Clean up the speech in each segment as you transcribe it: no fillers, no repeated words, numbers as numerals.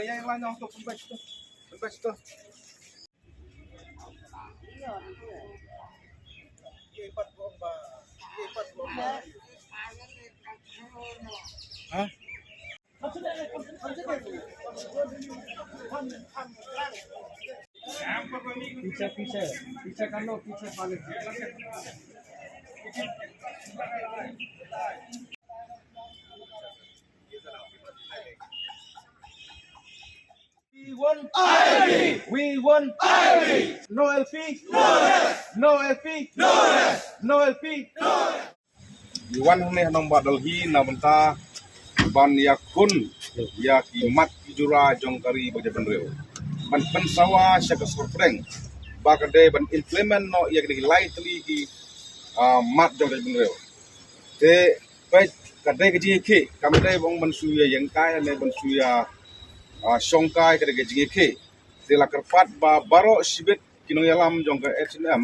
yang lain untuk pembes tu. Hah? पीछे कर लो पीछे पानी We won. No LP. No LP. No LP. Iwan ni nang badalhi na benta ban yakun ya kimat jura jongkari baja benreu. Ban pensawa syaka surpreng. Bakade ban implement no ya kini lightly ki mat jongkari benreu. Te pe kadai keji ke kamdai bong ban suya yang kai ne ban suya songkai kada keji ke. Te la kerpat ba baro sibet kinong yalam jongkar H&M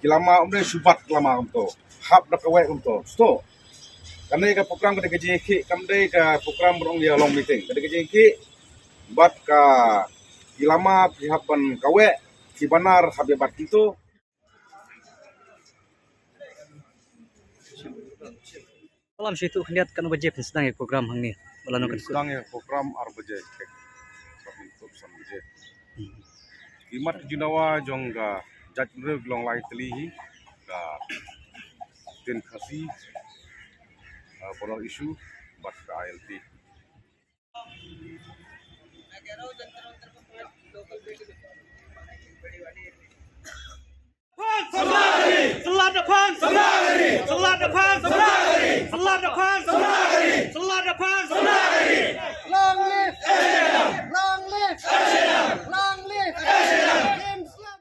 kilama umre subat lama umto. Hap dak kawai umto. Sto. Kami ka program kada keji ke kamdai ka program berong dia long meeting. Kada keji ke bat ka kilama pihapan kawe ki banar habis bat itu Malam situ hendak kan wajib sedang program hang ni. Balano kan sedang ya program arbaje cek. Tapi untuk samje. Imat junawa jongga jatre glong lai telihi ka tin khasi polar issue bat ka ILT. Somali!